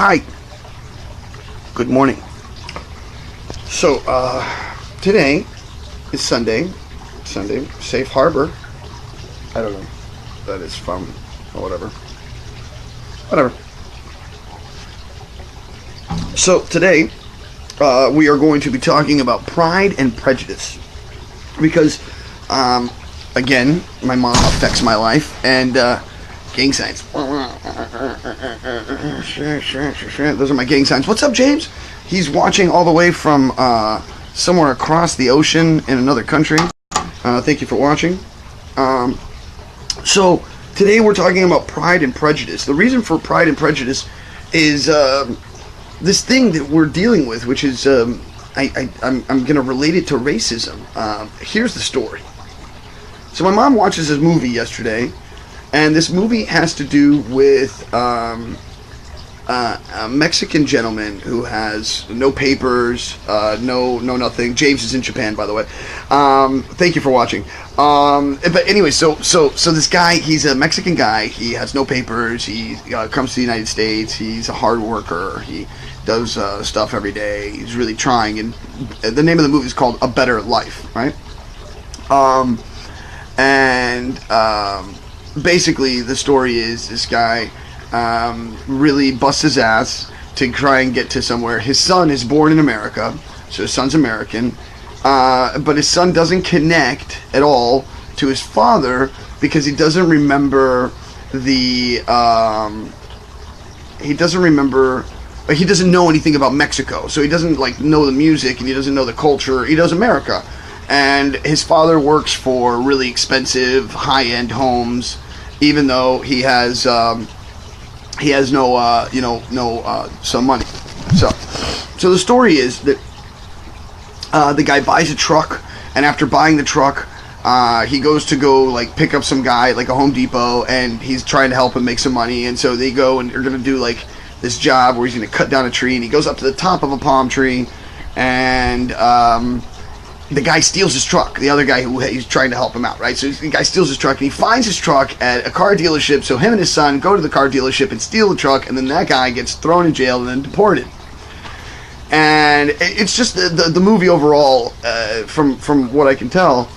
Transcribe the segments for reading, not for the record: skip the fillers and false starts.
Hi. Good morning. So, today is Sunday. Safe Harbor. I don't know. That is from, or whatever. Whatever. So, today, we are going to be talking about Pride and Prejudice. Because, again, my mom affects my life, and, gang signs. Those are my gang signs. What's up, James? He's watching all the way from somewhere across the ocean in another country. Thank you for watching. So today we're talking about Pride and Prejudice. The reason for Pride and Prejudice is this thing that we're dealing with, which is I'm going to relate it to racism. Here's the story. So my mom watches this movie yesterday. And this movie has to do with a Mexican gentleman who has no papers, no nothing. James is in Japan, by the way. Thank you for watching. But anyway, so this guy, he's a Mexican guy. He has no papers. He comes to the United States. He's a hard worker. He does stuff every day. He's really trying. And the name of the movie is called A Better Life, right? Basically, the story is this guy really busts his ass to try and get to somewhere. His son is born in America, so his son's American, but his son doesn't connect at all to his father because he doesn't remember he doesn't know anything about Mexico, so he doesn't know the music and he doesn't know the culture. He knows America. And his father works for really expensive, high-end homes, even though he has no some money. So the story is that the guy buys a truck, and after buying the truck, he goes to pick up some guy at a Home Depot, and he's trying to help him make some money. And so they go and they're gonna do this job where he's gonna cut down a tree, and he goes up to the top of a palm tree, and the guy steals his truck. The other guy he's trying to help him out, right? So the guy steals his truck, and he finds his truck at a car dealership. So him and his son go to the car dealership and steal the truck, and then that guy gets thrown in jail and then deported. And it's just the movie overall, from what I can tell,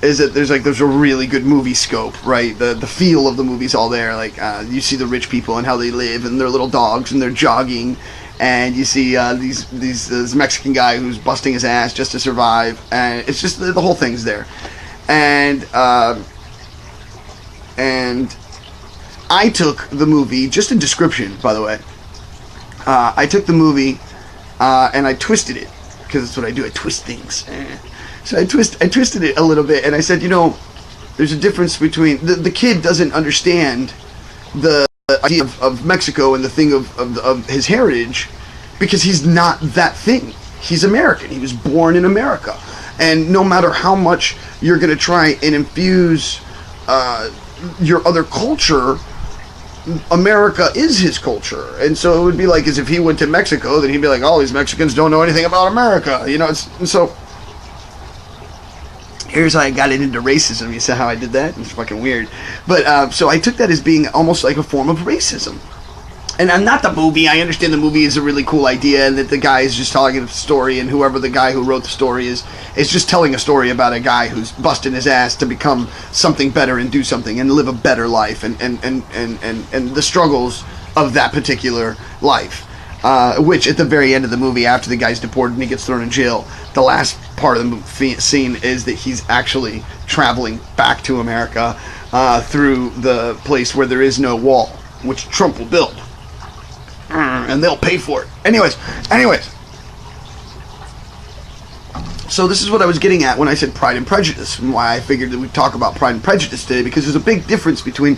is that there's a really good movie scope, right? The feel of the movie's all there. You see the rich people and how they live, and their little dogs, and they're jogging. And you see this Mexican guy who's busting his ass just to survive, and it's just the whole thing's there. And I took the movie, just in description, by the way. I took the movie and I twisted it, because that's what I do. I twist things. So I twisted it a little bit, and I said, there's a difference between the kid doesn't understand the idea of Mexico and the thing of his heritage, because he's not that thing. He's American. He was born in America, and no matter how much you're going to try and infuse your other culture, America is his culture. And so it would be as if he went to Mexico, then he'd be like, all these Mexicans don't know anything about America. So here's how I got it into racism. You see how I did that? It's fucking weird. But, so I took that as being almost like a form of racism. And I'm not the movie. I understand the movie is a really cool idea, and that the guy is just telling a story, and whoever the guy who wrote the story is just telling a story about a guy who's busting his ass to become something better and do something and live a better life, and the struggles of that particular life. Which at the very end of the movie, after the guy's deported and he gets thrown in jail, the last part of the scene is that he's actually traveling back to America through the place where there is no wall, which Trump will build. And they'll pay for it. Anyways. So this is what I was getting at when I said Pride and Prejudice, and why I figured that we'd talk about Pride and Prejudice today, because there's a big difference between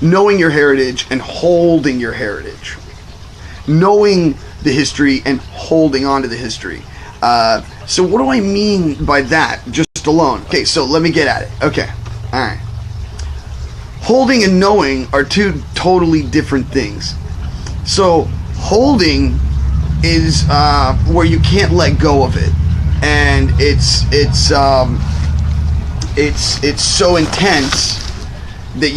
knowing your heritage and holding your heritage. Knowing the history and holding on to the history. So what do I mean by that, just alone? Okay, so let me get at it. Okay, alright. Holding and knowing are two totally different things. So, holding is where you can't let go of it. And it's so intense that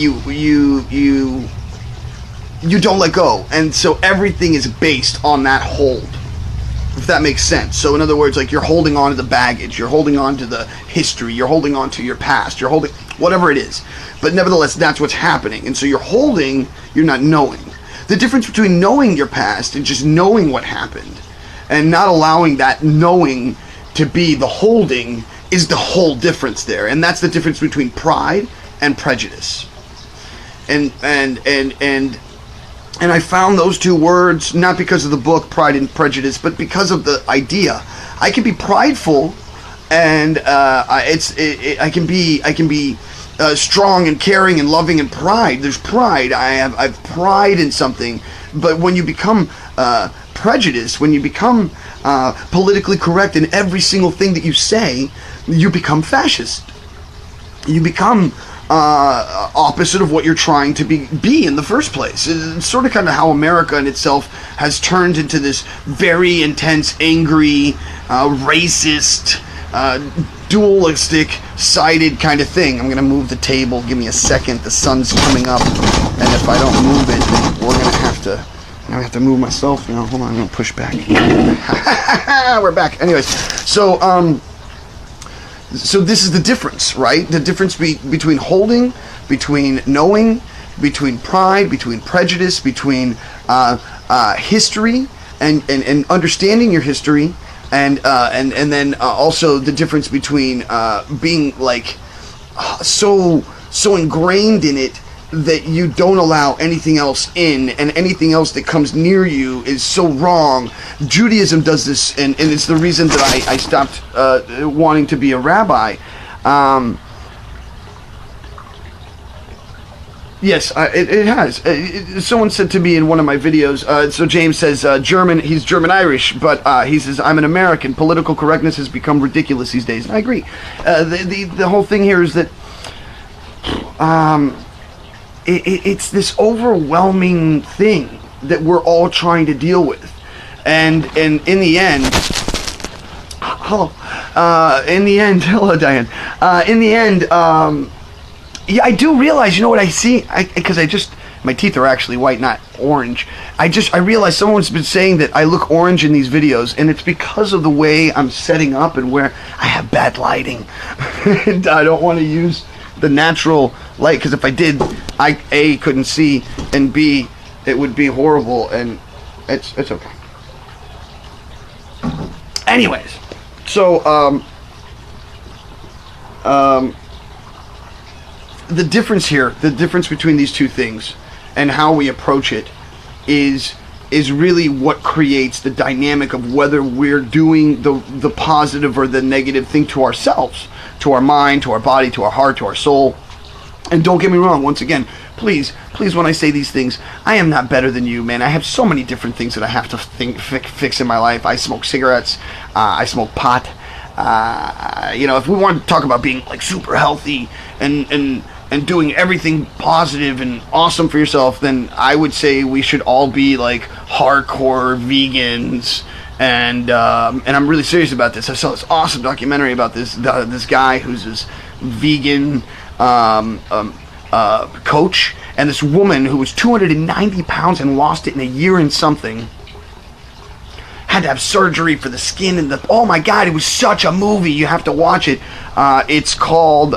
you don't let go, and so everything is based on that hold, if that makes sense. So in other words, like, you're holding on to the baggage, you're holding on to the history, you're holding on to your past, you're holding whatever it is, but nevertheless that's what's happening. And so you're holding, you're not knowing. The difference between knowing your past and just knowing what happened and not allowing that knowing to be the holding is the whole difference there. And that's the difference between pride and prejudice. And I found those two words not because of the book Pride and Prejudice, but because of the idea. I can be prideful, and I can be strong and caring and loving and pride. There's pride. I've pride in something. But when you become prejudiced, when you become politically correct in every single thing that you say, you become fascist. You become opposite of what you're trying to be in the first place. It's sort of kind of how America in itself has turned into this very intense, angry, racist, dualistic sided kind of thing. I'm gonna move the table, give me a second, the sun's coming up, and if I don't move it, then we're gonna have to move myself, you know. Hold on, I'm gonna push back. We're back. Anyways, so this is the difference, right? The difference between holding, between knowing, between pride, between prejudice, between history and understanding your history, and then also the difference between being like so ingrained in it that you don't allow anything else in, and anything else that comes near you is so wrong. Judaism does this, and it's the reason that I stopped wanting to be a rabbi. Yes, it has. Someone said to me in one of my videos, so James says, he's German-Irish, but he says, I'm an American. Political correctness has become ridiculous these days. And I agree. The whole thing here is that it's this overwhelming thing that we're all trying to deal with. And in the end, hello Diane, in the end, yeah, I do realize, you know what I see, because my teeth are actually white, not orange. I realize someone's been saying that I look orange in these videos, and it's because of the way I'm setting up and where I have bad lighting. And I don't want to use the natural light, because if I did, I A, couldn't see, and B, it would be horrible, and it's okay. Anyways, so the difference here, the difference between these two things and how we approach it is really what creates the dynamic of whether we're doing the positive or the negative thing to ourselves, to our mind, to our body, to our heart, to our soul. And don't get me wrong, once again, please, when I say these things, I am not better than you, man. I have so many different things that I have to fix in my life. I smoke cigarettes, I smoke pot. You know, if we want to talk about being like super healthy and doing everything positive and awesome for yourself, then I would say we should all be like hardcore vegans. And I'm really serious about this. I saw this awesome documentary about this guy who's this vegan coach, and this woman who was 290 pounds and lost it in a year and something, had to have surgery for the skin and oh my god, it was such a movie. You have to watch it. It's called